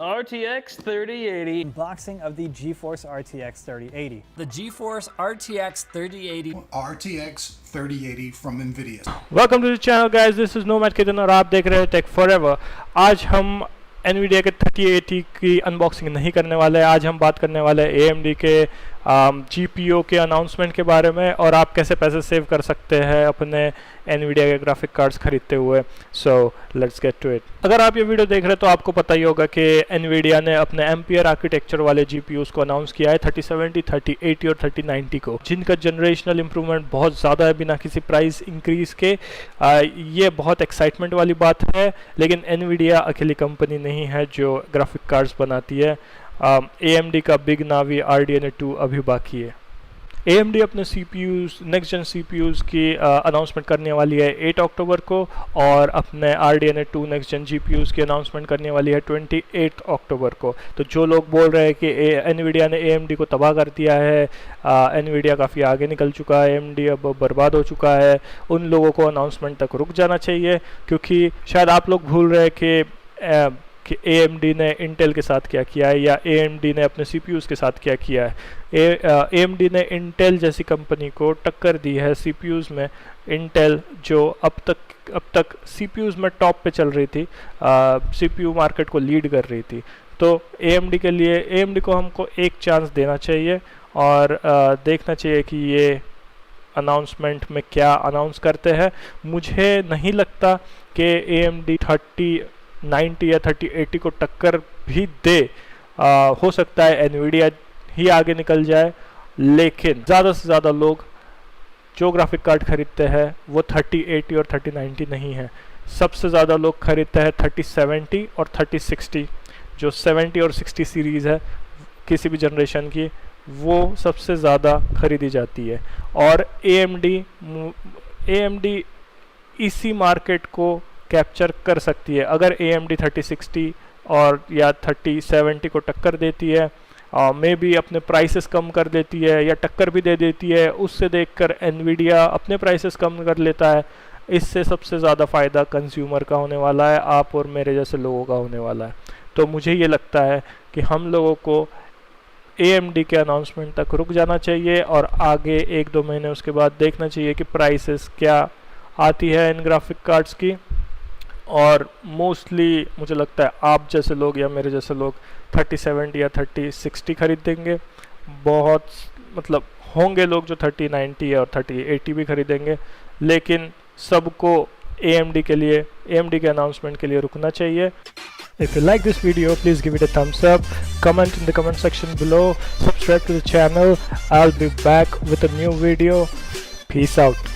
RTX 3080. Unboxing of the GeForce RTX 3080. The GeForce RTX 3080. RTX 3080 from Nvidia. Welcome to the channel guys, this is nomad किदन और आप देख रहे हैं take forever. आज हम Nvidia के 3080 की अनबॉक्सिंग नहीं करने वाले हैं। आज हम बात करने वाले हैं AMD के GPU के अनाउंसमेंट के बारे में और आप कैसे पैसे सेव कर सकते हैं अपने Nvidia के ग्राफिक कार्ड्स खरीदते हुए। So let's get to it. अगर आप ये वीडियो देख रहे हैं तो आपको पता ही होगा कि Nvidia ने अपने एम्पियर आर्किटेक्चर वाले GPUs को अनाउंस किया है 3070, 3080 और 3090 को, जिनका जनरेशनल इंप्रूवमेंट बहुत ज़्यादा है बिना किसी प्राइस इंक्रीज के। ये बहुत एक्साइटमेंट वाली बात है, लेकिन Nvidia अकेली कंपनी नहीं है जो ग्राफिक कार्ड्स बनाती है। AMD का बिग नावी RDNA2 अभी बाकी है। AMD अपने CPUs नेक्स्ट जेन CPUs की अनाउंसमेंट करने वाली है 8 अक्टूबर को और अपने RDNA2 नेक्स्ट जेन GPUs की अनाउंसमेंट करने वाली है 28 अक्टूबर को। तो जो लोग बोल रहे हैं कि Nvidia ने AMD को तबाह कर दिया है, Nvidia काफ़ी आगे निकल चुका है, AMD अब बर्बाद हो चुका है, उन लोगों को अनाउंसमेंट तक रुक जाना चाहिए, क्योंकि शायद आप लोग भूल रहे हैं कि AMD ने इंटेल के साथ क्या किया है या AMD ने अपने CPUs के साथ क्या किया है। AMD ने इंटेल जैसी कंपनी को टक्कर दी है CPUs में। इंटेल जो अब तक CPUs में टॉप पे चल रही थी, CPU मार्केट को लीड कर रही थी। तो AMD को हमको एक चांस देना चाहिए और देखना चाहिए कि ये अनाउंसमेंट में क्या अनाउंस करते हैं। मुझे नहीं लगता कि AMD 3090 या 3080 को टक्कर भी दे। हो सकता है Nvidia ही आगे निकल जाए, लेकिन ज़्यादा से ज़्यादा लोग जो ग्राफिक कार्ड खरीदते हैं वो 3080 और 3090 नहीं है। सबसे ज़्यादा लोग खरीदते हैं 3070 और 3060। जो 70 और 60 सीरीज़ है किसी भी जनरेशन की, वो सबसे ज़्यादा खरीदी जाती है। और AMD इसी मार्केट को कैप्चर कर सकती है। अगर AMD 3060 और या 3070 को टक्कर देती है, मे बी अपने प्राइसेस कम कर देती है या टक्कर भी दे देती है, उससे देखकर Nvidia अपने प्राइसेस कम कर लेता है। इससे सबसे ज़्यादा फ़ायदा कंज्यूमर का होने वाला है, आप और मेरे जैसे लोगों का होने वाला है। तो मुझे ये लगता है कि हम लोगों को AMD के अनाउंसमेंट तक रुक जाना चाहिए और आगे 1-2 महीने उसके बाद देखना चाहिए कि प्राइसेस क्या आती है इन ग्राफिक कार्ड्स की। और मोस्टली मुझे लगता है आप जैसे लोग या मेरे जैसे लोग 3070 या 3060 खरीदेंगे। बहुत मतलब होंगे लोग जो 3090 और 3080 भी खरीदेंगे, लेकिन सबको AMD के अनाउंसमेंट के लिए रुकना चाहिए। If you like this video, please give it a thumbs up, comment in the comment section below, subscribe to the channel. I'll be back with a new video. Peace out.